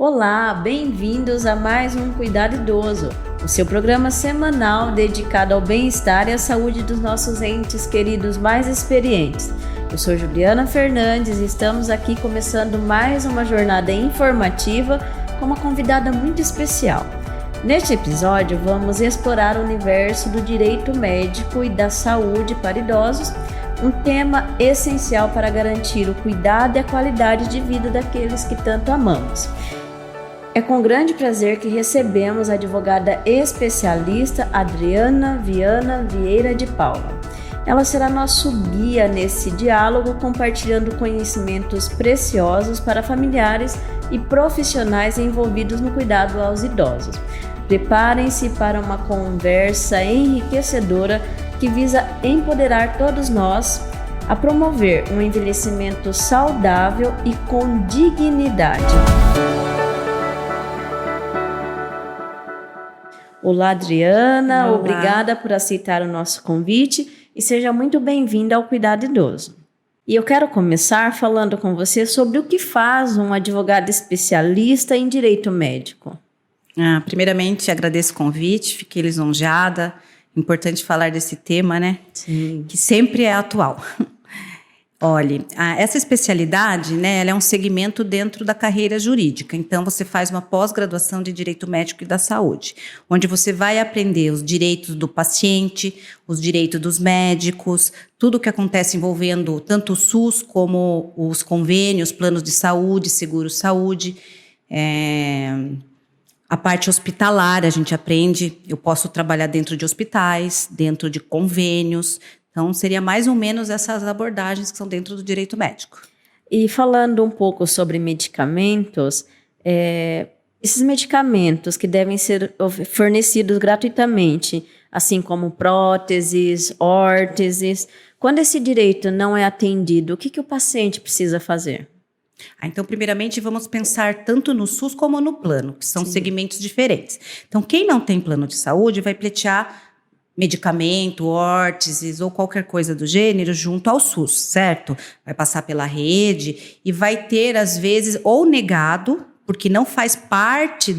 Olá, bem-vindos a mais um Cuidado Idoso, o seu programa semanal dedicado ao bem-estar e à saúde dos nossos entes queridos mais experientes. Eu sou Juliana Fernandes e estamos aqui começando mais uma jornada informativa com uma convidada muito especial. Neste episódio, vamos explorar o universo do direito médico e da saúde para idosos, um tema essencial para garantir o cuidado e a qualidade de vida daqueles que tanto amamos. É com grande prazer que recebemos a advogada especialista Adriana Viana Vieira de Paula. Ela será nosso guia nesse diálogo, compartilhando conhecimentos preciosos para familiares e profissionais envolvidos no cuidado aos idosos. Preparem-se para uma conversa enriquecedora que visa empoderar todos nós a promover um envelhecimento saudável e com dignidade. Olá, Adriana. Olá. Obrigada por aceitar o nosso convite e seja muito bem-vinda ao Cuidado Idoso. E eu quero começar falando com você sobre o que faz um advogado especialista em direito médico. Primeiramente, agradeço o convite, fiquei lisonjeada. Importante falar desse tema, né? Sim. Que sempre é atual. Olha, essa especialidade, né, ela é um segmento dentro da carreira jurídica. Então, você faz uma pós-graduação de Direito Médico e da Saúde, onde você vai aprender os direitos do paciente, os direitos dos médicos, tudo o que acontece envolvendo tanto o SUS como os convênios, planos de saúde, seguro-saúde, a parte hospitalar, a gente aprende, eu posso trabalhar dentro de hospitais, dentro de convênios. Então, seria mais ou menos essas abordagens que são dentro do direito médico. E falando um pouco sobre medicamentos, esses medicamentos que devem ser fornecidos gratuitamente, assim como próteses, órteses, quando esse direito não é atendido, o que o paciente precisa fazer? Então, primeiramente, vamos pensar tanto no SUS como no plano, que são Sim. segmentos diferentes. Então, quem não tem plano de saúde vai pleitear medicamento, órteses ou qualquer coisa do gênero junto ao SUS, certo? Vai passar pela rede e vai ter, às vezes, ou negado, porque não faz parte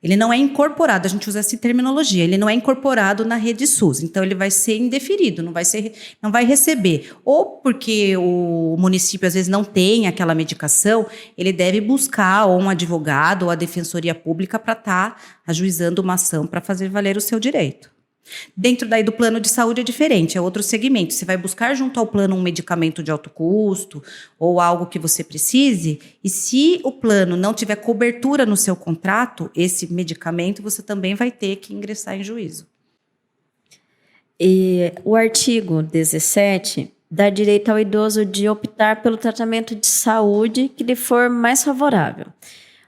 ele não é incorporado, a gente usa essa terminologia, ele não é incorporado na rede SUS, então ele vai ser indeferido, não vai receber. Ou porque o município às vezes não tem aquela medicação, ele deve buscar ou um advogado ou a defensoria pública para estar ajuizando uma ação para fazer valer o seu direito. Dentro daí do plano de saúde é diferente, é outro segmento. Você vai buscar junto ao plano um medicamento de alto custo ou algo que você precise, e se o plano não tiver cobertura no seu contrato, esse medicamento você também vai ter que ingressar em juízo. E o artigo 17 dá direito ao idoso de optar pelo tratamento de saúde que lhe for mais favorável.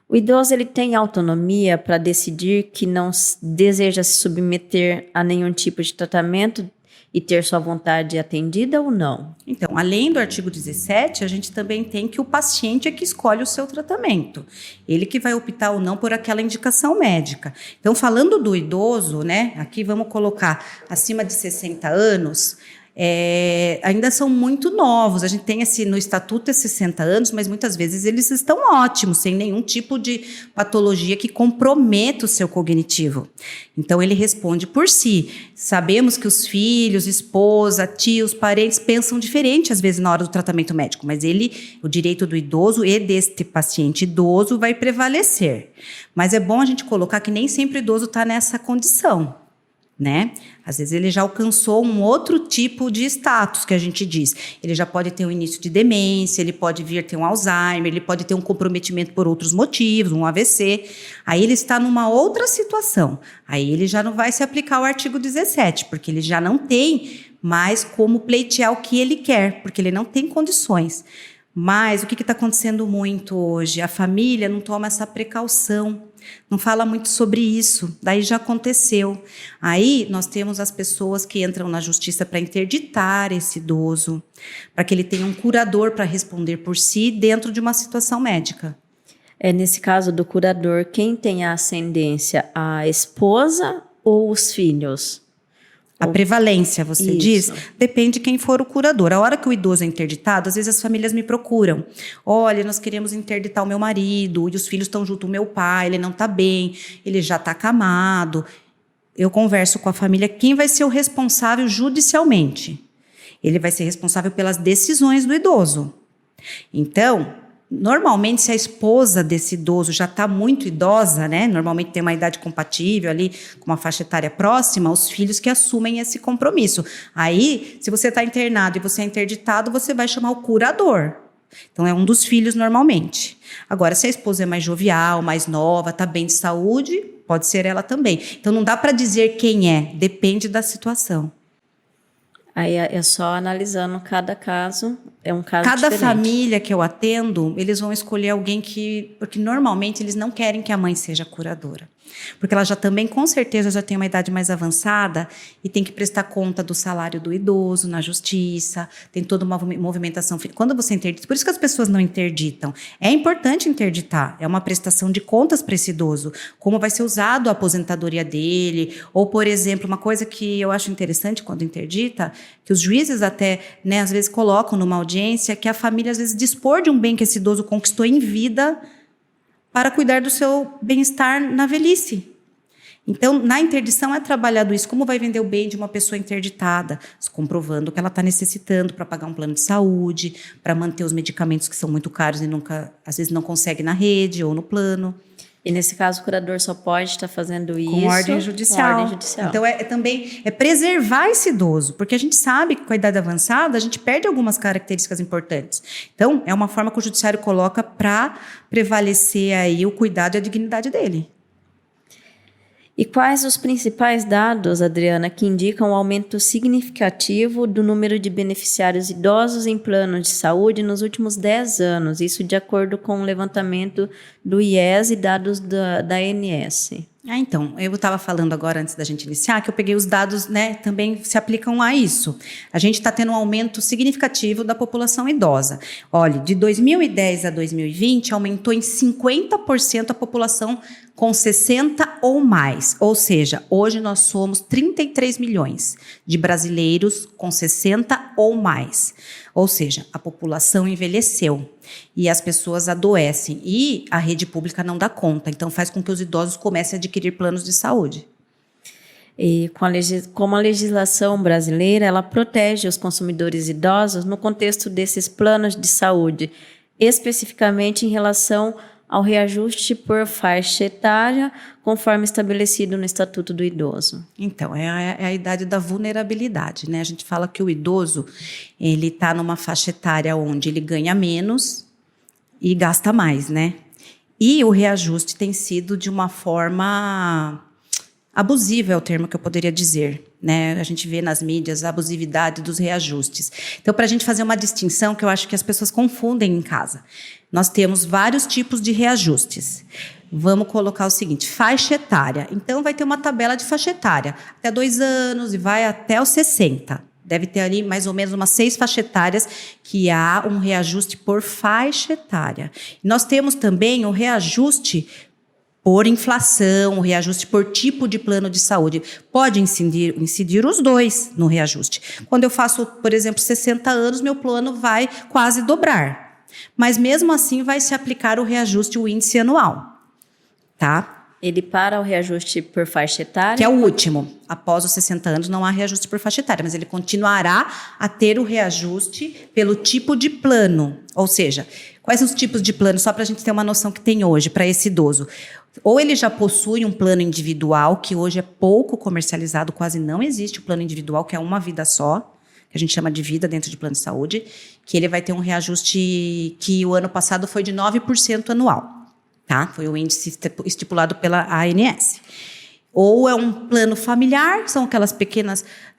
O idoso ele tem autonomia para decidir que não deseja se submeter a nenhum tipo de tratamento e ter sua vontade atendida ou não? Então, além do artigo 17, a gente também tem que o paciente é que escolhe o seu tratamento. Ele que vai optar ou não por aquela indicação médica. Então, falando do idoso, né, aqui vamos colocar acima de 60 anos, ainda são muito novos. A gente tem no estatuto 60 anos, mas muitas vezes eles estão ótimos, sem nenhum tipo de patologia que comprometa o seu cognitivo. Então ele responde por si. Sabemos que os filhos, esposa, tios, parentes pensam diferente às vezes na hora do tratamento médico, mas o direito do idoso e deste paciente idoso vai prevalecer. Mas é bom a gente colocar que nem sempre o idoso está nessa condição, né? Às vezes ele já alcançou um outro tipo de status que a gente diz. Ele já pode ter um início de demência, ele pode vir ter um Alzheimer, ele pode ter um comprometimento por outros motivos, um AVC. Aí ele está numa outra situação. Aí ele já não vai se aplicar o artigo 17, porque ele já não tem mais como pleitear o que ele quer, porque ele não tem condições. Mas o que está acontecendo muito hoje? A família não toma essa precaução, não fala muito sobre isso, daí já aconteceu. Aí nós temos as pessoas que entram na justiça para interditar esse idoso, para que ele tenha um curador para responder por si dentro de uma situação médica. Nesse caso do curador, quem tem a ascendência, a esposa ou os filhos? A prevalência, você diz, depende de quem for o curador. A hora que o idoso é interditado, às vezes as famílias me procuram. Olha, nós queremos interditar o meu marido, e os filhos estão junto do meu pai, ele não está bem, ele já está acamado. Eu converso com a família, quem vai ser o responsável judicialmente? Ele vai ser responsável pelas decisões do idoso. Então, normalmente, se a esposa desse idoso já está muito idosa, né? Normalmente tem uma idade compatível ali, com uma faixa etária próxima, os filhos que assumem esse compromisso. Aí, se você está internado e você é interditado, você vai chamar o curador. Então, é um dos filhos normalmente. Agora, se a esposa é mais jovial, mais nova, está bem de saúde, pode ser ela também. Então, não dá para dizer quem é, depende da situação. Aí é só analisando cada caso, é um caso Cada diferente. família que eu atendo, eles vão escolher alguém porque normalmente eles não querem que a mãe seja curadora. Porque ela já também, com certeza, já tem uma idade mais avançada e tem que prestar conta do salário do idoso na justiça, tem toda uma movimentação. Quando você interdita, por isso que as pessoas não interditam. É importante interditar, é uma prestação de contas para esse idoso, como vai ser usado a aposentadoria dele, ou, por exemplo, uma coisa que eu acho interessante quando interdita, que os juízes até, né, às vezes colocam numa audiência, que a família às vezes dispor de um bem que esse idoso conquistou em vida para cuidar do seu bem-estar na velhice. Então, na interdição é trabalhado isso, como vai vender o bem de uma pessoa interditada, comprovando que ela está necessitando para pagar um plano de saúde, para manter os medicamentos que são muito caros e às vezes não consegue na rede ou no plano. E nesse caso, o curador só pode estar fazendo isso com ordem judicial. Então, também é preservar esse idoso, porque a gente sabe que com a idade avançada, a gente perde algumas características importantes. Então, é uma forma que o judiciário coloca para prevalecer aí o cuidado e a dignidade dele. E quais os principais dados, Adriana, que indicam o aumento significativo do número de beneficiários idosos em plano de saúde nos últimos 10 anos? Isso de acordo com o levantamento do IES e dados da ANS. Então, eu estava falando agora, antes da gente iniciar, que eu peguei os dados, né, também se aplicam a isso. A gente está tendo um aumento significativo da população idosa. Olha, de 2010 a 2020, aumentou em 50% a população com 60 ou mais. Ou seja, hoje nós somos 33 milhões de brasileiros com 60 ou mais. Ou seja, a população envelheceu e as pessoas adoecem e a rede pública não dá conta. Então, faz com que os idosos comecem a adquirir planos de saúde. E como a legislação brasileira, ela protege os consumidores idosos no contexto desses planos de saúde, especificamente em relação ao reajuste por faixa etária, conforme estabelecido no Estatuto do Idoso. Então, é a idade da vulnerabilidade, né? A gente fala que o idoso, ele está numa faixa etária onde ele ganha menos e gasta mais, né? E o reajuste tem sido de uma forma abusiva, é o termo que eu poderia dizer, né? A gente vê nas mídias a abusividade dos reajustes. Então, para a gente fazer uma distinção, que eu acho que as pessoas confundem em casa, nós temos vários tipos de reajustes. Vamos colocar o seguinte, faixa etária. Então, vai ter uma tabela de faixa etária, até 2 anos e vai até os 60. Deve ter ali mais ou menos umas 6 faixas etárias que há um reajuste por faixa etária. Nós temos também o reajuste por inflação, o reajuste por tipo de plano de saúde. Pode incidir os dois no reajuste. Quando eu faço, por exemplo, 60 anos, meu plano vai quase dobrar. Mas mesmo assim vai se aplicar o reajuste, o índice anual. Tá? Ele para o reajuste por faixa etária? Que é o último. Após os 60 anos não há reajuste por faixa etária, mas ele continuará a ter o reajuste pelo tipo de plano. Ou seja, quais são os tipos de plano? Só para a gente ter uma noção que tem hoje para esse idoso. Ou ele já possui um plano individual, que hoje é pouco comercializado, quase não existe o plano individual, que é uma vida só, que a gente chama de vida dentro de plano de saúde, que ele vai ter um reajuste que o ano passado foi de 9% anual. Tá? Foi o índice estipulado pela ANS. Ou é um plano familiar, são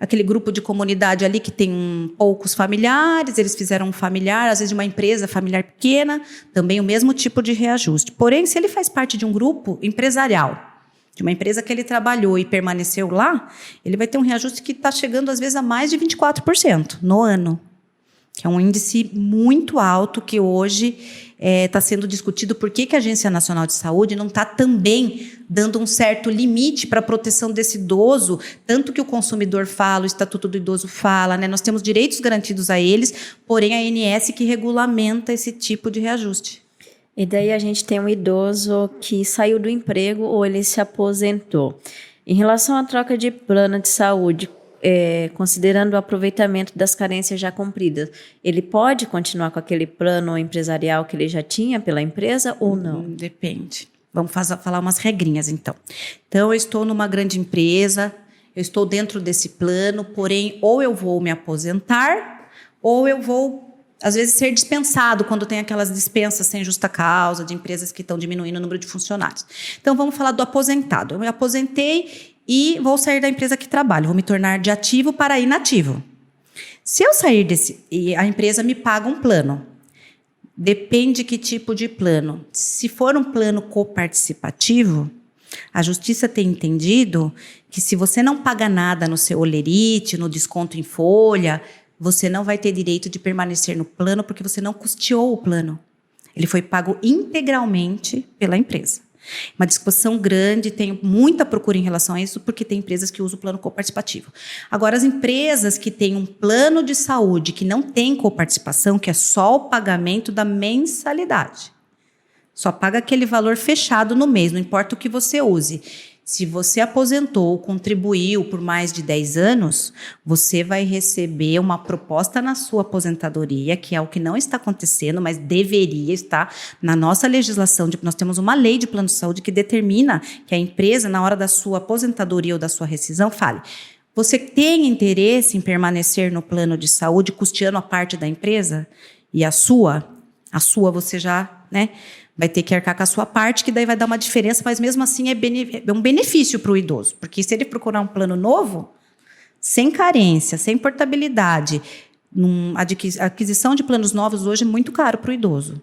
aquele grupo de comunidade ali que tem poucos familiares, eles fizeram um familiar, às vezes de uma empresa familiar pequena, também o mesmo tipo de reajuste. Porém, se ele faz parte de um grupo empresarial, de uma empresa que ele trabalhou e permaneceu lá, ele vai ter um reajuste que está chegando às vezes a mais de 24% no ano. que é um índice muito alto que hoje está sendo discutido por que a Agência Nacional de Saúde não está também dando um certo limite para a proteção desse idoso, tanto que o consumidor fala, o Estatuto do Idoso fala, né? Nós temos direitos garantidos a eles, porém a ANS que regulamenta esse tipo de reajuste. E daí a gente tem um idoso que saiu do emprego ou ele se aposentou. Em relação à troca de plano de saúde, considerando o aproveitamento das carências já cumpridas, ele pode continuar com aquele plano empresarial que ele já tinha pela empresa ou não? Depende. Vamos falar umas regrinhas, então. Então, eu estou numa grande empresa, eu estou dentro desse plano, porém, ou eu vou me aposentar, ou eu vou, às vezes, ser dispensado quando tem aquelas dispensas sem justa causa, de empresas que estão diminuindo o número de funcionários. Então, vamos falar do aposentado. Eu me aposentei e vou sair da empresa que trabalho, vou me tornar de ativo para inativo. Se eu sair e a empresa me paga um plano, depende que tipo de plano. Se for um plano coparticipativo, a Justiça tem entendido que se você não paga nada no seu holerite, no desconto em folha, você não vai ter direito de permanecer no plano porque você não custeou o plano. Ele foi pago integralmente pela empresa. Uma discussão grande, tem muita procura em relação a isso, porque tem empresas que usam o plano coparticipativo. Agora, as empresas que têm um plano de saúde que não tem coparticipação, que é só o pagamento da mensalidade, só paga aquele valor fechado no mês, não importa o que você use. Se você aposentou ou contribuiu por mais de 10 anos, você vai receber uma proposta na sua aposentadoria, que é o que não está acontecendo, mas deveria estar na nossa legislação. Nós temos uma lei de plano de saúde que determina que a empresa, na hora da sua aposentadoria ou da sua rescisão, fale: você tem interesse em permanecer no plano de saúde custeando a parte da empresa? E a sua você já, né, vai ter que arcar com a sua parte, que daí vai dar uma diferença, mas mesmo assim é um benefício para o idoso, porque se ele procurar um plano novo, sem carência, sem portabilidade, a aquisição de planos novos hoje é muito caro para o idoso.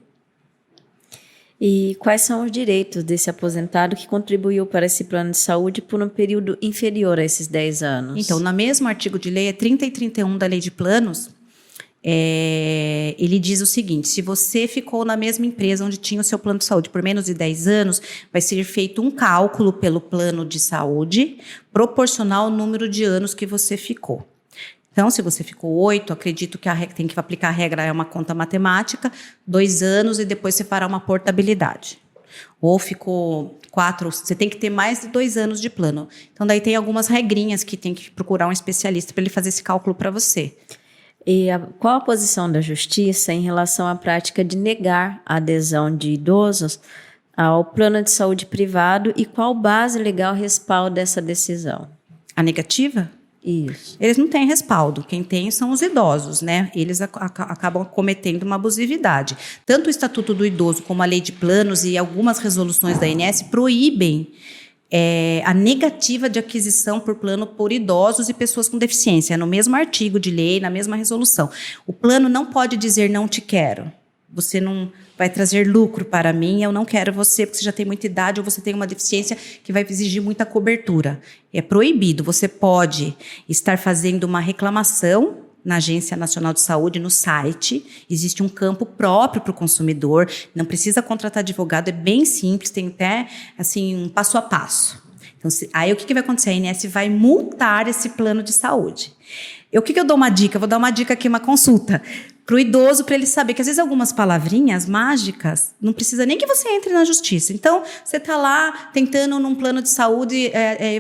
E quais são os direitos desse aposentado que contribuiu para esse plano de saúde por um período inferior a esses 10 anos? Então, no mesmo artigo de lei, 30 e 31 da Lei de Planos, ele diz o seguinte: se você ficou na mesma empresa onde tinha o seu plano de saúde por menos de 10 anos, vai ser feito um cálculo pelo plano de saúde proporcional ao número de anos que você ficou. Então, se você ficou 8, acredito que tem que aplicar a regra, é uma conta matemática, 2 anos e depois você fará uma portabilidade. Ou ficou 4, você tem que ter mais de 2 anos de plano. Então, daí tem algumas regrinhas que tem que procurar um especialista para ele fazer esse cálculo para você. E qual a posição da Justiça em relação à prática de negar a adesão de idosos ao plano de saúde privado e qual base legal respalda essa decisão? A negativa? Isso. Eles não têm respaldo. Quem tem são os idosos, né? Eles acabam cometendo uma abusividade. Tanto o Estatuto do Idoso como a Lei de Planos e algumas resoluções da ANS proíbem a negativa de aquisição por plano por idosos e pessoas com deficiência. É no mesmo artigo de lei, na mesma resolução. O plano não pode dizer não te quero. Você não vai trazer lucro para mim, eu não quero você porque você já tem muita idade ou você tem uma deficiência que vai exigir muita cobertura. É proibido. Você pode estar fazendo uma reclamação na Agência Nacional de Saúde, no site. Existe um campo próprio para o consumidor, não precisa contratar advogado, é bem simples, tem até assim, um passo a passo. Então, aí o que vai acontecer? A ANS vai multar esse plano de saúde. O que eu dou uma dica? Vou dar uma dica aqui, uma consulta para o idoso, para ele saber que às vezes algumas palavrinhas mágicas, não precisa nem que você entre na justiça. Então, você está lá tentando num plano de saúde,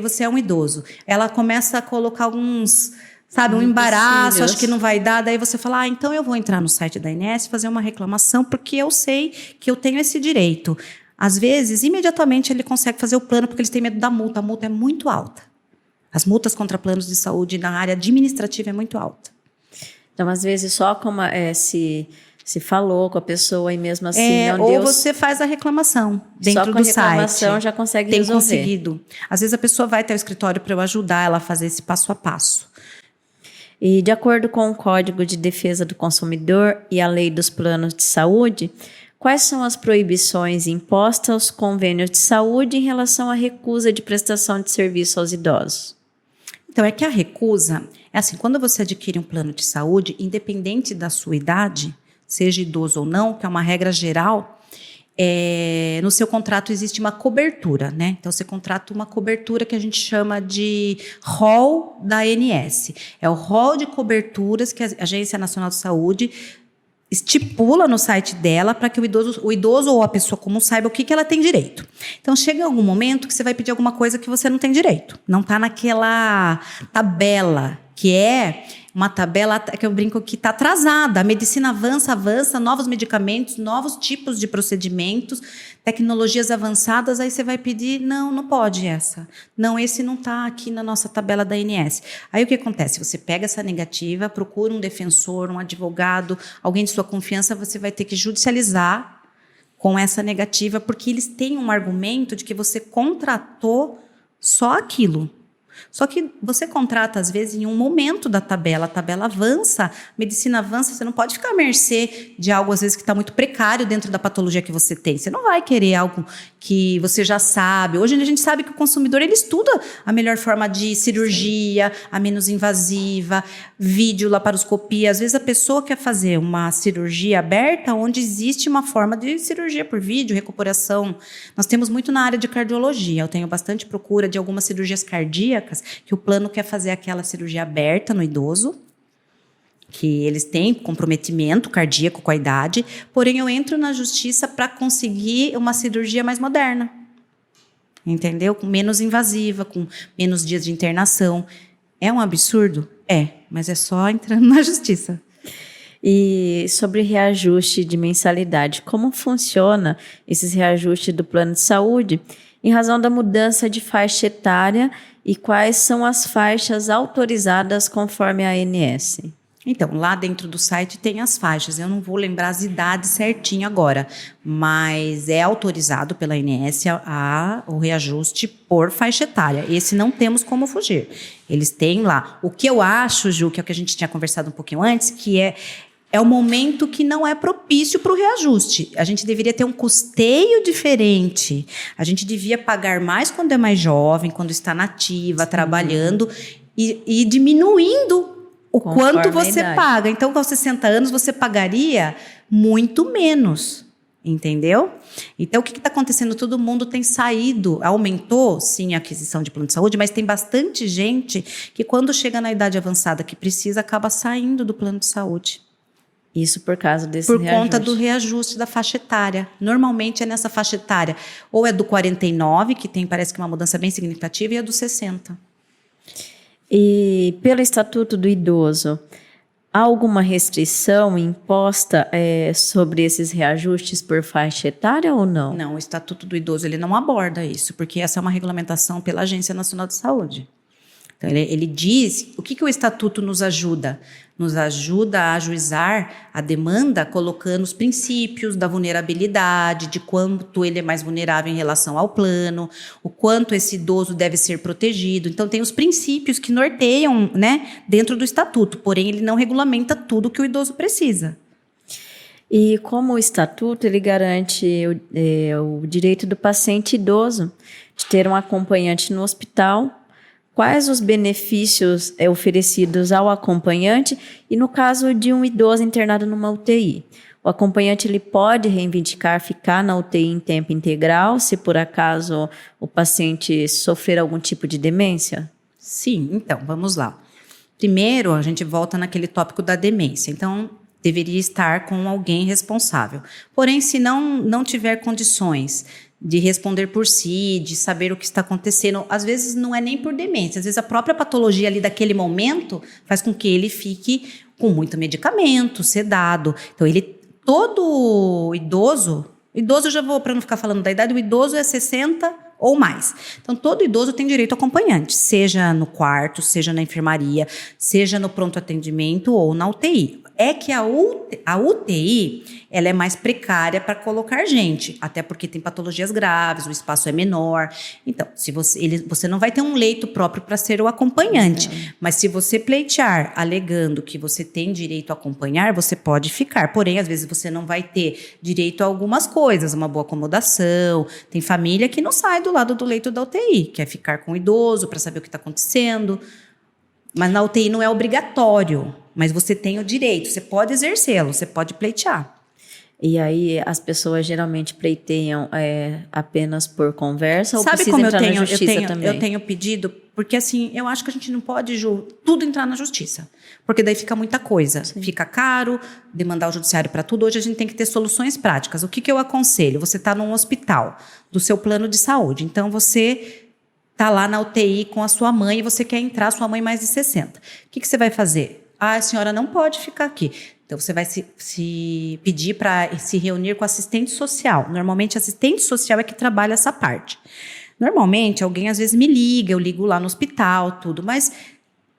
você é um idoso. Ela começa a colocar alguns... Sabe, um embaraço, acho que não vai dar. Daí você fala, então eu vou entrar no site da ANS, fazer uma reclamação, porque eu sei que eu tenho esse direito. Às vezes, imediatamente ele consegue fazer o plano, porque eles têm medo da multa. A multa é muito alta. As multas contra planos de saúde na área administrativa é muito alta. Então, às vezes, só como se falou com a pessoa e mesmo assim não deu... Ou você faz a reclamação dentro do site. Só com a reclamação já consegue resolver. Tem conseguido. Às vezes a pessoa vai até o escritório para eu ajudar ela a fazer esse passo a passo. E de acordo com o Código de Defesa do Consumidor e a Lei dos Planos de Saúde, quais são as proibições impostas aos convênios de saúde em relação à recusa de prestação de serviço aos idosos? Então, é que a recusa, é assim, quando você adquire um plano de saúde, independente da sua idade, seja idoso ou não, que é uma regra geral, no seu contrato existe uma cobertura, né? Então, você contrata uma cobertura que a gente chama de rol da ANS. É o rol de coberturas que a Agência Nacional de Saúde estipula no site dela para que o idoso ou a pessoa comum saiba o que ela tem direito. Então, chega algum momento que você vai pedir alguma coisa que você não tem direito. Não está naquela tabela, que é uma tabela que eu brinco que está atrasada. A medicina avança, novos medicamentos, novos tipos de procedimentos, tecnologias avançadas, aí você vai pedir, não pode essa. Não, esse não está aqui na nossa tabela da ANS. Aí o que acontece? Você pega essa negativa, procura um defensor, um advogado, alguém de sua confiança, você vai ter que judicializar com essa negativa, porque eles têm um argumento de que você contratou só aquilo. Só que você contrata, às vezes, em um momento da tabela, a tabela avança, a medicina avança, você não pode ficar à mercê de algo, às vezes, que está muito precário dentro da patologia que você tem. Você não vai querer algo que você já sabe. Hoje a gente sabe que o consumidor, ele estuda a melhor forma de cirurgia, a menos invasiva, vídeo, laparoscopia. Às vezes a pessoa quer fazer uma cirurgia aberta onde existe uma forma de cirurgia por vídeo, recuperação. Nós temos muito na área de cardiologia. Eu tenho bastante procura de algumas cirurgias cardíacas que o plano quer fazer aquela cirurgia aberta no idoso, que eles têm comprometimento cardíaco com a idade, porém eu entro na justiça para conseguir uma cirurgia mais moderna, entendeu? Com menos invasiva, com menos dias de internação. É um absurdo? É, mas é só entrando na justiça. E sobre reajuste de mensalidade, como funciona esses reajustes do plano de saúde em razão da mudança de faixa etária e quais são as faixas autorizadas conforme a ANS? Então, lá dentro do site tem as faixas. Eu não vou lembrar as idades certinho agora, mas é autorizado pela ANS o reajuste por faixa etária. Esse não temos como fugir. Eles têm lá. O que eu acho, Ju, que é o que a gente tinha conversado um pouquinho antes, que é o momento que não é propício para o reajuste. A gente deveria ter um custeio diferente. A gente devia pagar mais quando é mais jovem, quando está nativa, trabalhando, e diminuindo o quanto você paga. Então, com 60 anos, você pagaria muito menos, entendeu? Então, o que está acontecendo? Todo mundo tem saído, aumentou, sim, a aquisição de plano de saúde, mas tem bastante gente que, quando chega na idade avançada que precisa, acaba saindo do plano de saúde. Isso por causa desse reajuste. Por conta do reajuste da faixa etária. Normalmente é nessa faixa etária. Ou é do 49, que tem, parece que uma mudança bem significativa, e é do 60. E pelo Estatuto do Idoso, há alguma restrição imposta sobre esses reajustes por faixa etária ou não? Não, o Estatuto do Idoso ele não aborda isso, porque essa é uma regulamentação pela Agência Nacional de Saúde. Então, ele diz, o que o Estatuto nos ajuda? Nos ajuda a ajuizar a demanda colocando os princípios da vulnerabilidade, de quanto ele é mais vulnerável em relação ao plano, o quanto esse idoso deve ser protegido. Então, tem os princípios que norteiam, né, dentro do Estatuto, porém ele não regulamenta tudo que o idoso precisa. E como o Estatuto, ele garante o direito do paciente idoso de ter um acompanhante no hospital. Quais os benefícios oferecidos ao acompanhante e no caso de um idoso internado numa UTI? O acompanhante ele pode reivindicar ficar na UTI em tempo integral se por acaso o paciente sofrer algum tipo de demência? Sim, então, vamos lá. Primeiro, a gente volta naquele tópico da demência. Então, deveria estar com alguém responsável. Porém, se não tiver condições de responder por si, de saber o que está acontecendo. Às vezes não é nem por demência, às vezes a própria patologia ali daquele momento faz com que ele fique com muito medicamento, sedado. Então, todo idoso já vou, para não ficar falando da idade, o idoso é 60 ou mais. Então, todo idoso tem direito a acompanhante, seja no quarto, seja na enfermaria, seja no pronto atendimento ou na UTI. É que a UTI ela é mais precária para colocar gente, até porque tem patologias graves, o espaço é menor. Então, se você não vai ter um leito próprio para ser o acompanhante, mas se você pleitear alegando que você tem direito a acompanhar, você pode ficar. Porém, às vezes você não vai ter direito a algumas coisas, uma boa acomodação. Tem família que não sai do lado do leito da UTI, quer ficar com o idoso para saber o que está acontecendo. Mas na UTI não é obrigatório, mas você tem o direito, você pode exercê-lo, você pode pleitear. E aí as pessoas geralmente pleiteiam apenas por conversa ou Sabe precisa como entrar na justiça também? eu tenho pedido? Porque assim, eu acho que a gente não pode tudo entrar na justiça. Porque daí fica muita coisa. Sim. Fica caro, demandar o judiciário para tudo. Hoje a gente tem que ter soluções práticas. O que eu aconselho? Você está num hospital do seu plano de saúde. Então você está lá na UTI com a sua mãe e você quer entrar, sua mãe mais de 60. O que você vai fazer? A senhora não pode ficar aqui. Então, você vai se pedir para se reunir com assistente social. Normalmente, assistente social é que trabalha essa parte. Normalmente, alguém às vezes me liga, eu ligo lá no hospital, tudo. Mas,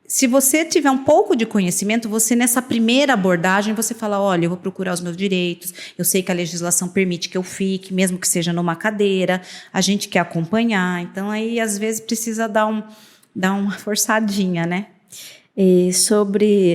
se você tiver um pouco de conhecimento, você nessa primeira abordagem, você fala, olha, eu vou procurar os meus direitos, eu sei que a legislação permite que eu fique, mesmo que seja numa cadeira, a gente quer acompanhar. Então, aí, às vezes, precisa dar uma forçadinha, né? E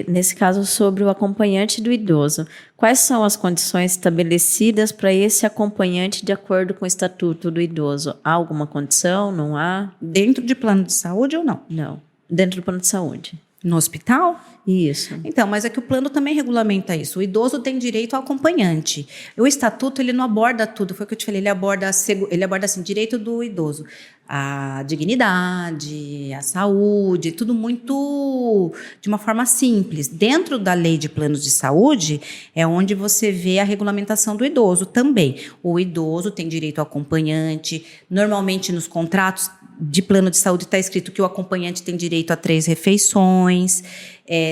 nesse caso, sobre o acompanhante do idoso, quais são as condições estabelecidas para esse acompanhante de acordo com o Estatuto do Idoso? Há alguma condição? Não há? Dentro de plano de saúde ou não? Não. Dentro do plano de saúde. No hospital? Isso. Então, mas é que o plano também regulamenta isso. O idoso tem direito ao acompanhante. O estatuto, ele não aborda tudo. Foi o que eu te falei, ele aborda assim, direito do idoso. A dignidade, a saúde, tudo muito de uma forma simples. Dentro da lei de planos de saúde, é onde você vê a regulamentação do idoso também. O idoso tem direito ao acompanhante. Normalmente, nos contratos de plano de saúde está escrito que o acompanhante tem direito a 3 refeições.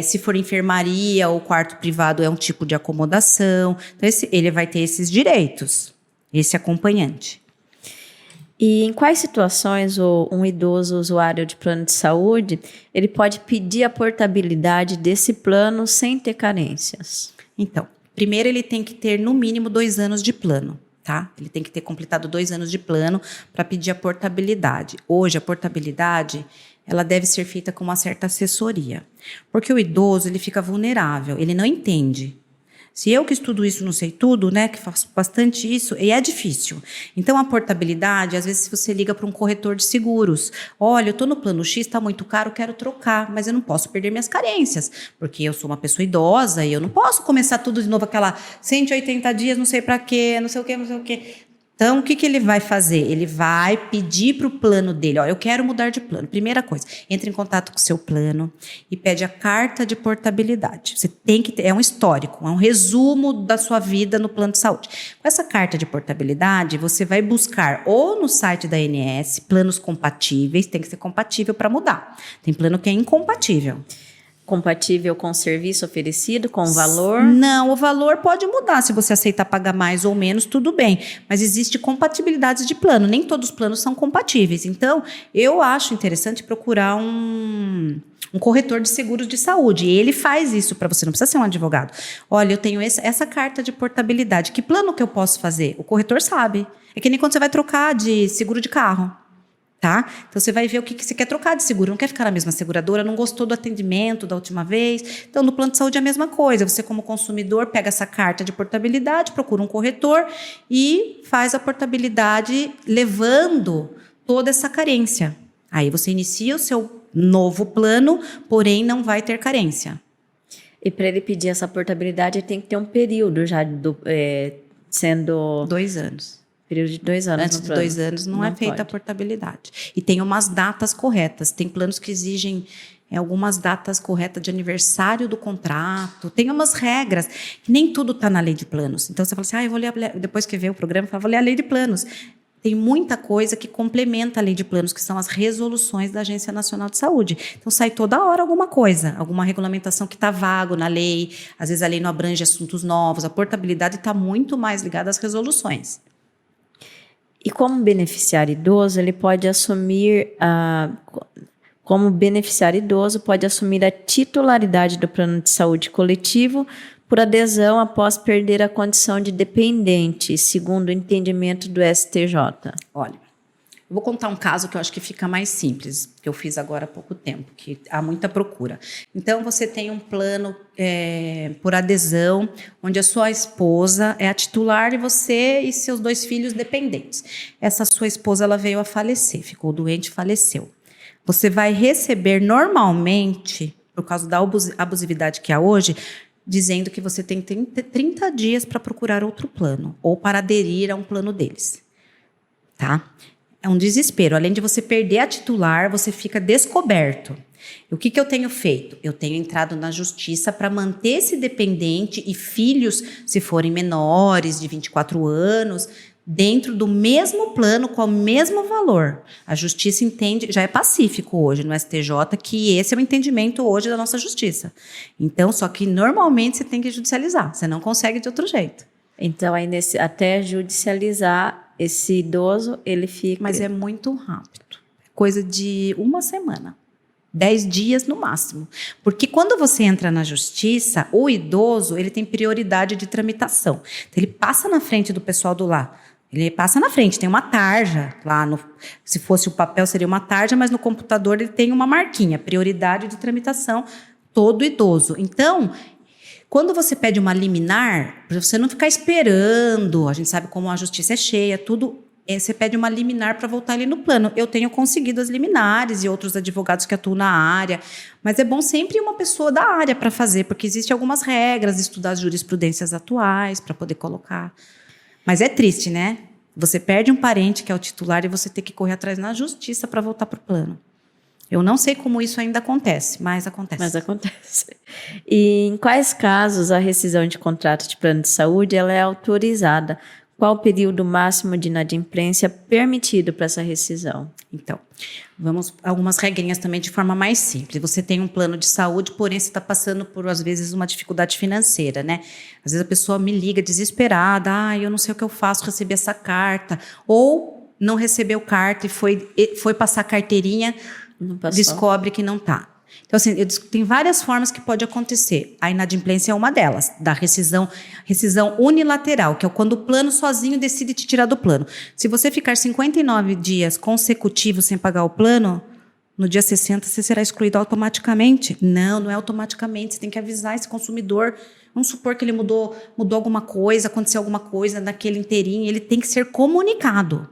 Se for enfermaria ou quarto privado, é um tipo de acomodação. Então, ele vai ter esses direitos, esse acompanhante. E em quais situações um idoso usuário de plano de saúde, ele pode pedir a portabilidade desse plano sem ter carências? Então, primeiro ele tem que ter no mínimo 2 anos de plano, tá? Ele tem que ter completado 2 anos de plano para pedir a portabilidade. Hoje, a portabilidade, ela deve ser feita com uma certa assessoria. Porque o idoso, ele fica vulnerável, ele não entende. Se eu que estudo isso não sei tudo, né, que faço bastante isso, e é difícil. Então, a portabilidade, às vezes, se você liga para um corretor de seguros, olha, eu estou no plano X, está muito caro, quero trocar, mas eu não posso perder minhas carências, porque eu sou uma pessoa idosa e eu não posso começar tudo de novo, aquela 180 dias, não sei para quê, não sei o quê, não sei o quê. Então, o que ele vai fazer? Ele vai pedir para o plano dele, eu quero mudar de plano. Primeira coisa, entre em contato com o seu plano e pede a carta de portabilidade. Você tem que ter, é um histórico, é um resumo da sua vida no plano de saúde. Com essa carta de portabilidade, você vai buscar ou no site da ANS, planos compatíveis, tem que ser compatível para mudar. Tem plano que é incompatível. Compatível com o serviço oferecido, com o valor? Não, o valor pode mudar. Se você aceitar pagar mais ou menos, tudo bem. Mas existe compatibilidade de plano. Nem todos os planos são compatíveis. Então, eu acho interessante procurar um corretor de seguros de saúde. E ele faz isso para você, não precisa ser um advogado. Olha, eu tenho essa carta de portabilidade. Que plano que eu posso fazer? O corretor sabe. É que nem quando você vai trocar de seguro de carro. Tá? Então, você vai ver o que você quer trocar de seguro. Não quer ficar na mesma seguradora, não gostou do atendimento da última vez. Então, no plano de saúde é a mesma coisa. Você, como consumidor, pega essa carta de portabilidade, procura um corretor e faz a portabilidade levando toda essa carência. Aí, você inicia o seu novo plano, porém, não vai ter carência. E para ele pedir essa portabilidade, ele tem que ter um período já sendo... 2 anos. Período de 2 anos. Antes de 2 anos não é feita a portabilidade. E tem umas datas corretas. Tem planos que exigem algumas datas corretas de aniversário do contrato. Tem umas regras. Nem tudo está na lei de planos. Então, você fala assim, eu vou ler, depois que vê o programa, vou ler a lei de planos. Tem muita coisa que complementa a lei de planos, que são as resoluções da Agência Nacional de Saúde. Então, sai toda hora alguma coisa, alguma regulamentação que está vago na lei. Às vezes, a lei não abrange assuntos novos. A portabilidade está muito mais ligada às resoluções. E como beneficiário idoso, ele pode assumir como beneficiário idoso, pode assumir a titularidade do plano de saúde coletivo por adesão após perder a condição de dependente, segundo o entendimento do STJ. Olha, eu vou contar um caso que eu acho que fica mais simples, que eu fiz agora há pouco tempo, que há muita procura. Então, você tem um plano por adesão, onde a sua esposa é a titular e você e seus 2 filhos dependentes. Essa sua esposa, ela veio a falecer, ficou doente e faleceu. você vai receber normalmente, por causa da abusividade que há hoje, dizendo que você tem 30 dias para procurar outro plano ou para aderir a um plano deles, tá? É um desespero. Além de você perder a titular, você fica descoberto. E o que eu tenho feito? Eu tenho entrado na justiça para manter esse dependente e filhos, se forem menores de 24 anos, dentro do mesmo plano, com o mesmo valor. A justiça entende, já é pacífico hoje no STJ, que esse é o entendimento hoje da nossa justiça. Então, só que normalmente você tem que judicializar, você não consegue de outro jeito. Então, aí até judicializar esse idoso, ele fica... Mas é muito rápido. Coisa de 1 semana. 10 dias no máximo. Porque quando você entra na justiça, o idoso, ele tem prioridade de tramitação. Então, ele passa na frente do pessoal do lar. Ele passa na frente, tem uma tarja lá, se fosse o papel seria uma tarja, mas no computador ele tem uma marquinha, prioridade de tramitação, todo idoso. Então, quando você pede uma liminar, para você não ficar esperando, a gente sabe como a justiça é cheia, tudo, você pede uma liminar para voltar ali no plano. Eu tenho conseguido as liminares e outros advogados que atuam na área, mas é bom sempre uma pessoa da área para fazer, porque existem algumas regras, estudar as jurisprudências atuais para poder colocar. Mas é triste, né? Você perde um parente que é o titular e você tem que correr atrás na justiça para voltar para o plano. Eu não sei como isso ainda acontece, mas acontece. Mas acontece. E em quais casos a rescisão de contrato de plano de saúde ela é autorizada? Qual o período máximo de inadimplência permitido para essa rescisão? Então, vamos algumas regrinhas também de forma mais simples. Você tem um plano de saúde, porém você está passando por, às vezes, uma dificuldade financeira, né? Às vezes a pessoa me liga desesperada, eu não sei o que eu faço, recebi essa carta. Ou não recebeu carta e foi passar a carteirinha, descobre que não está. Então, assim, tem várias formas que pode acontecer. A inadimplência é uma delas, da rescisão unilateral, que é quando o plano sozinho decide te tirar do plano. Se você ficar 59 dias consecutivos sem pagar o plano, no dia 60 você será excluído automaticamente. Não é automaticamente, você tem que avisar esse consumidor. Vamos supor que ele mudou alguma coisa, aconteceu alguma coisa naquele inteirinho, ele tem que ser comunicado.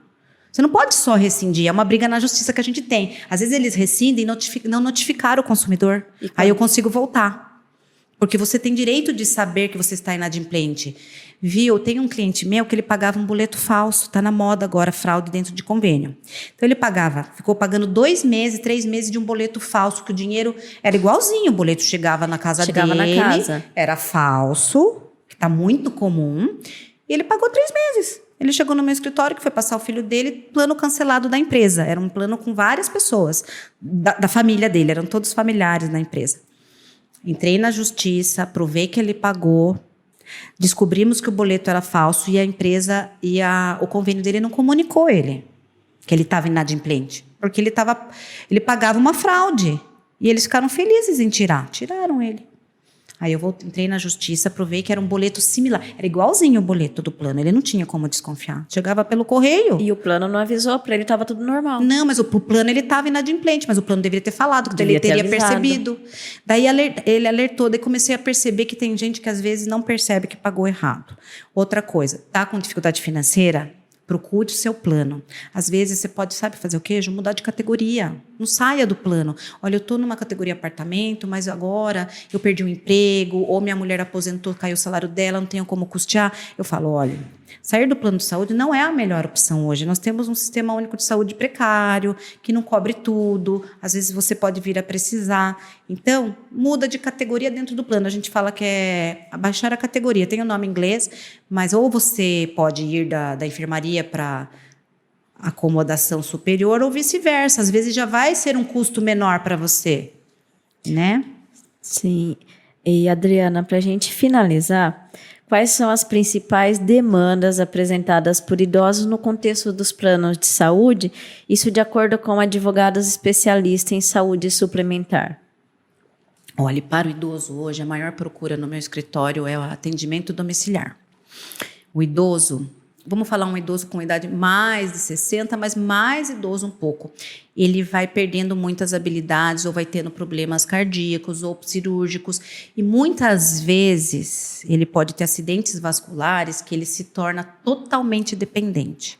Você não pode só rescindir, é uma briga na justiça que a gente tem. Às vezes eles rescindem e não notificaram o consumidor. Aí eu consigo voltar. Porque você tem direito de saber que você está inadimplente. Viu? Tem um cliente meu que ele pagava um boleto falso. Está na moda agora, fraude dentro de convênio. Então ele ficou pagando 2 meses, 3 meses de um boleto falso, que o dinheiro era igualzinho. O boleto chegava na casa dele. Na casa. Era falso, que está muito comum. E ele pagou 3 meses. Ele chegou no meu escritório, que foi passar o filho dele, plano cancelado da empresa. Era um plano com várias pessoas, da família dele, eram todos familiares da empresa. Entrei na justiça, provei que ele pagou, descobrimos que o boleto era falso e a empresa o convênio dele não comunicou ele, que ele estava inadimplente, porque ele pagava uma fraude. E eles ficaram felizes em tiraram ele. Aí entrei na justiça, provei que era um boleto similar. Era igualzinho o boleto do plano, ele não tinha como desconfiar. Chegava pelo correio. E o plano não avisou, para ele estava tudo normal. Não, mas o plano ele estava inadimplente, mas o plano deveria ter falado, que ele teria percebido. Daí ele alertou, daí comecei a perceber que tem gente que às vezes não percebe que pagou errado. Outra coisa, tá com dificuldade financeira? Procure o seu plano. Às vezes você pode, fazer o quê? Mudar de categoria. Não saia do plano. Olha, eu estou numa categoria apartamento, mas agora eu perdi o emprego, ou minha mulher aposentou, caiu o salário dela, não tenho como custear. Eu falo, olha, sair do plano de saúde não é a melhor opção hoje. Nós temos um sistema único de saúde precário, que não cobre tudo. Às vezes você pode vir a precisar. Então, muda de categoria dentro do plano. A gente fala que é abaixar a categoria. Tem o nome em inglês, mas ou você pode ir da enfermaria para acomodação superior ou vice-versa. Às vezes já vai ser um custo menor para você, né? Sim. E, Adriana, para a gente finalizar, quais são as principais demandas apresentadas por idosos no contexto dos planos de saúde? Isso de acordo com advogados especialistas em saúde suplementar. Olha, para o idoso hoje, a maior procura no meu escritório é o atendimento domiciliar. O idoso, vamos falar um idoso com idade mais de 60, mas mais idoso um pouco. Ele vai perdendo muitas habilidades ou vai tendo problemas cardíacos ou cirúrgicos. E muitas vezes ele pode ter acidentes vasculares que ele se torna totalmente dependente.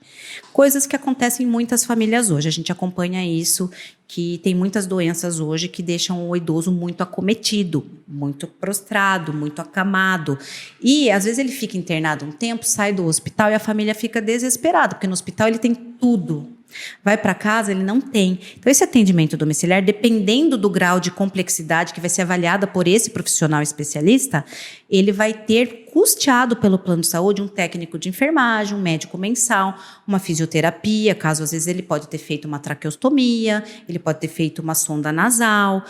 Coisas que acontecem em muitas famílias hoje. A gente acompanha isso, que tem muitas doenças hoje que deixam o idoso muito acometido, muito prostrado, muito acamado. E, às vezes, ele fica internado um tempo, sai do hospital e a família fica desesperada, porque no hospital ele tem tudo. Vai para casa, ele não tem. Então, esse atendimento domiciliar, dependendo do grau de complexidade que vai ser avaliada por esse profissional especialista, ele vai ter custeado pelo plano de saúde um técnico de enfermagem, um médico mensal, uma fisioterapia, caso às vezes ele pode ter feito uma traqueostomia, ele pode ter feito uma sonda nasal.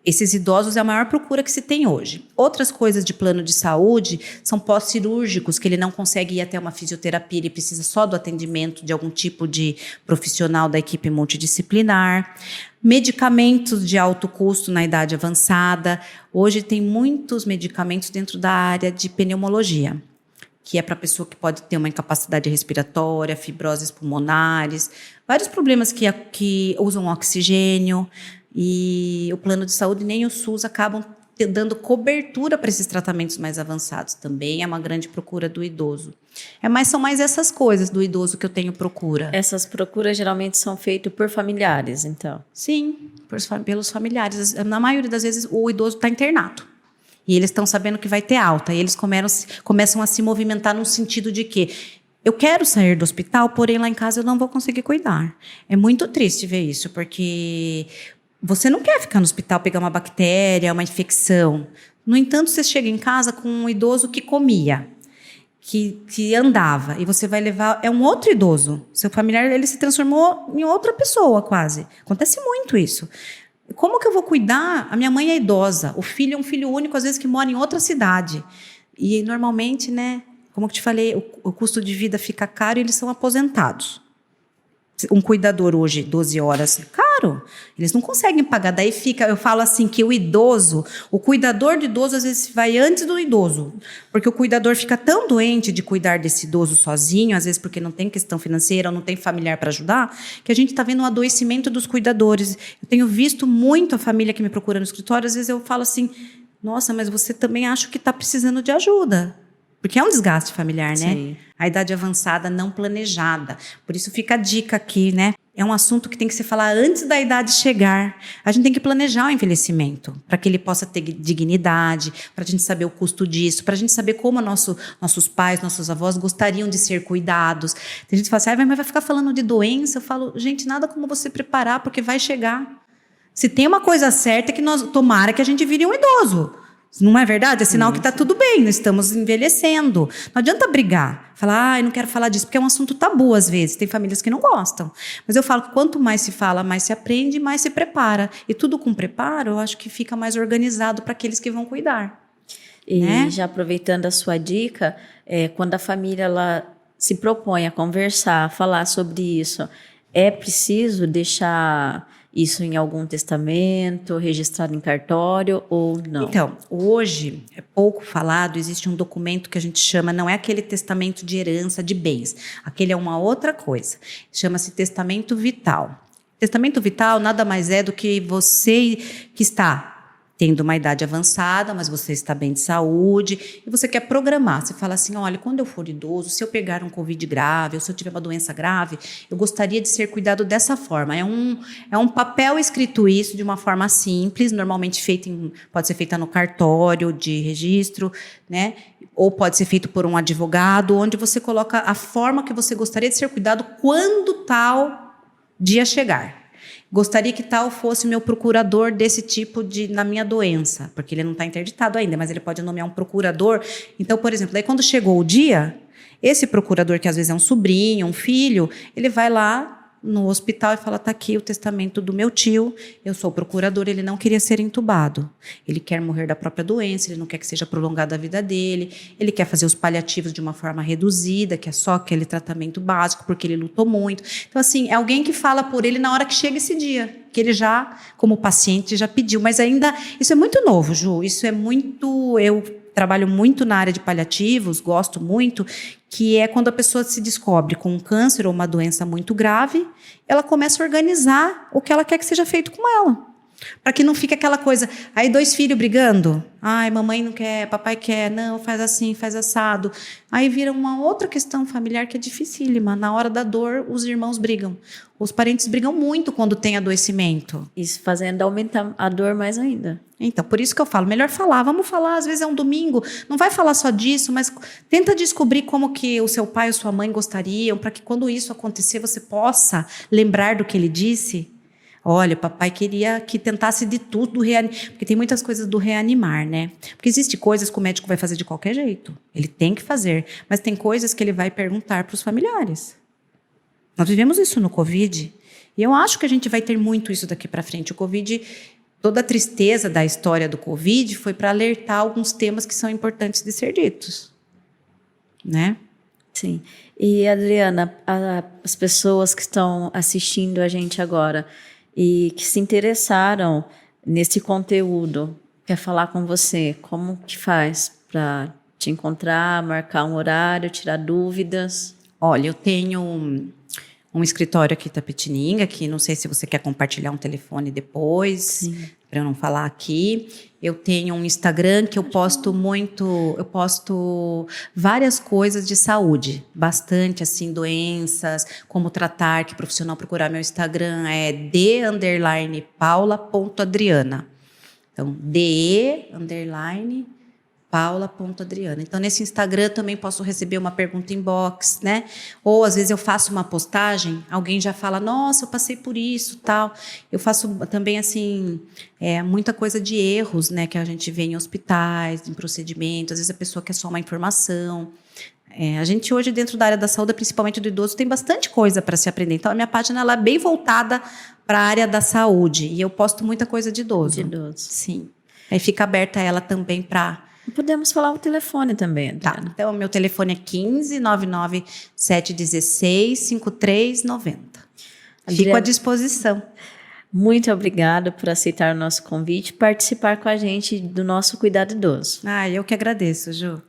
Esses idosos é a maior procura que se tem hoje. Outras coisas de plano de saúde são pós-cirúrgicos, que ele não consegue ir até uma fisioterapia, ele precisa só do atendimento de algum tipo de profissional da equipe multidisciplinar. Medicamentos de alto custo na idade avançada. Hoje tem muitos medicamentos dentro da área de pneumologia, que é para pessoa que pode ter uma incapacidade respiratória, fibroses pulmonares, vários problemas que usam oxigênio. E o plano de saúde nem o SUS acabam dando cobertura para esses tratamentos mais avançados. Também é uma grande procura do idoso. São mais essas coisas do idoso que eu tenho procura. Essas procuras geralmente são feitas por familiares, então? Sim, pelos familiares. Na maioria das vezes o idoso está internado. E eles estão sabendo que vai ter alta. E eles começam a se movimentar no sentido de que eu quero sair do hospital, porém lá em casa eu não vou conseguir cuidar. É muito triste ver isso, porque você não quer ficar no hospital, pegar uma bactéria, uma infecção. No entanto, você chega em casa com um idoso que comia, que andava, e você vai levar... É um outro idoso. Seu familiar, ele se transformou em outra pessoa, quase. Acontece muito isso. Como que eu vou cuidar? A minha mãe é idosa. O filho é um filho único, às vezes, que mora em outra cidade. E, normalmente, né, como eu te falei, o custo de vida fica caro e eles são aposentados. Um cuidador hoje, 12 horas, caro. Eles não conseguem pagar. Daí eu falo assim que o cuidador de idoso às vezes vai antes do idoso. Porque o cuidador fica tão doente de cuidar desse idoso sozinho, às vezes porque não tem questão financeira ou não tem familiar para ajudar, que a gente está vendo um adoecimento dos cuidadores. Eu tenho visto muito a família que me procura no escritório, às vezes eu falo assim, nossa, mas você também acha que está precisando de ajuda. Porque é um desgaste familiar, né? Sim. A idade avançada não planejada. Por isso fica a dica aqui, né? É um assunto que tem que se falar antes da idade chegar. A gente tem que planejar o envelhecimento, para que ele possa ter dignidade, para a gente saber o custo disso, para a gente saber como nossos pais, nossos avós gostariam de ser cuidados. Tem gente que fala assim, mas vai ficar falando de doença? Eu falo, gente, nada como você preparar, porque vai chegar. Se tem uma coisa certa é que tomara que a gente vire um idoso. Não é verdade? É sinal que está tudo bem, nós estamos envelhecendo. Não adianta brigar, falar, eu não quero falar disso, porque é um assunto tabu às vezes. Tem famílias que não gostam. Mas eu falo que quanto mais se fala, mais se aprende, mais se prepara. E tudo com preparo, eu acho que fica mais organizado para aqueles que vão cuidar. E né? já aproveitando a sua dica, quando a família ela se propõe a conversar, a falar sobre isso, é preciso deixar isso em algum testamento, registrado em cartório ou não? Então, hoje é pouco falado, existe um documento que a gente chama, não é aquele testamento de herança de bens, aquele é uma outra coisa, chama-se testamento vital. Testamento vital nada mais é do que você que está tendo uma idade avançada, mas você está bem de saúde e você quer programar. Você fala assim, olha, quando eu for idoso, se eu pegar um Covid grave ou se eu tiver uma doença grave, eu gostaria de ser cuidado dessa forma. É um papel escrito isso de uma forma simples, normalmente pode ser feita no cartório de registro, né? Ou pode ser feito por um advogado, onde você coloca a forma que você gostaria de ser cuidado quando tal dia chegar. Gostaria que tal fosse meu procurador desse tipo na minha doença, porque ele não está interditado ainda, mas ele pode nomear um procurador. Então, por exemplo, daí quando chegou o dia, esse procurador, que às vezes é um sobrinho, um filho, ele vai lá no hospital e fala, tá aqui o testamento do meu tio, eu sou o procurador, ele não queria ser entubado. Ele quer morrer da própria doença, ele não quer que seja prolongada a vida dele, ele quer fazer os paliativos de uma forma reduzida, que é só aquele tratamento básico, porque ele lutou muito. Então, assim, é alguém que fala por ele na hora que chega esse dia, que ele já, como paciente, já pediu. Mas ainda, isso é muito novo, Ju, isso é muito... Eu trabalho muito na área de paliativos, gosto muito, que é quando a pessoa se descobre com um câncer ou uma doença muito grave, ela começa a organizar o que ela quer que seja feito com ela. Para que não fique aquela coisa, aí 2 filhos brigando, ai, mamãe não quer, papai quer, não, faz assim, faz assado. Aí vira uma outra questão familiar que é dificílima. Na hora da dor, os irmãos brigam. Os parentes brigam muito quando tem adoecimento. Isso fazendo aumentar a dor mais ainda. Então, por isso que eu falo, melhor falar, vamos falar, às vezes é um domingo, não vai falar só disso, mas tenta descobrir como que o seu pai ou sua mãe gostariam, para que quando isso acontecer, você possa lembrar do que ele disse. Olha, o papai queria que tentasse de tudo, porque tem muitas coisas do reanimar, né? Porque existem coisas que o médico vai fazer de qualquer jeito. Ele tem que fazer, mas tem coisas que ele vai perguntar para os familiares. Nós vivemos isso no Covid, e eu acho que a gente vai ter muito isso daqui para frente. O Covid, toda a tristeza da história do Covid foi para alertar alguns temas que são importantes de ser ditos, né? Sim. E, Adriana, as pessoas que estão assistindo a gente agora e que se interessaram nesse conteúdo, quer falar com você, como que faz para te encontrar, marcar um horário, tirar dúvidas? Olha, eu tenho um escritório aqui em Itapetininga, que não sei se você quer compartilhar um telefone depois, para eu não falar aqui. Eu tenho um Instagram que eu posto várias coisas de saúde, bastante assim, doenças, como tratar, que profissional procurar. Meu Instagram é de_paula.adriana. Então, de_paula.adriana. Então, nesse Instagram também posso receber uma pergunta inbox, né? Ou, às vezes, eu faço uma postagem, alguém já fala, nossa, eu passei por isso, tal. Eu faço também, assim, muita coisa de erros, né? Que a gente vê em hospitais, em procedimentos. Às vezes, a pessoa quer só uma informação. A gente hoje, dentro da área da saúde, principalmente do idoso, tem bastante coisa para se aprender. Então, a minha página ela é bem voltada para a área da saúde. E eu posto muita coisa de idoso. De idoso. Sim. Aí fica aberta ela também para... Podemos falar o telefone também, Adriana. Tá, então meu telefone é 15 99 716 5390. Fico à disposição. Muito obrigada por aceitar o nosso convite e participar com a gente do nosso Cuidado Idoso. Eu que agradeço, Ju.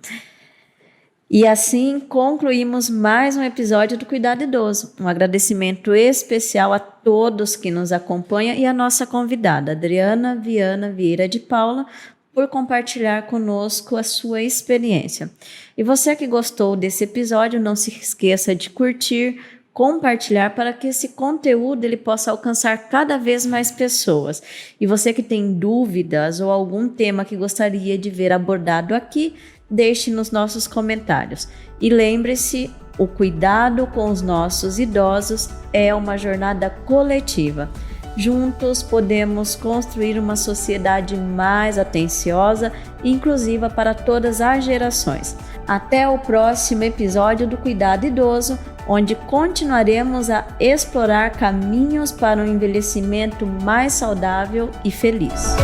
E assim concluímos mais um episódio do Cuidado Idoso. Um agradecimento especial a todos que nos acompanham e a nossa convidada, Adriana Viana Vieira de Paula, por compartilhar conosco a sua experiência. E você que gostou desse episódio, não se esqueça de curtir, compartilhar para que esse conteúdo ele possa alcançar cada vez mais pessoas. E você que tem dúvidas ou algum tema que gostaria de ver abordado aqui, deixe nos nossos comentários. E lembre-se, o cuidado com os nossos idosos é uma jornada coletiva. Juntos podemos construir uma sociedade mais atenciosa e inclusiva para todas as gerações. Até o próximo episódio do Cuidado Idoso, onde continuaremos a explorar caminhos para um envelhecimento mais saudável e feliz.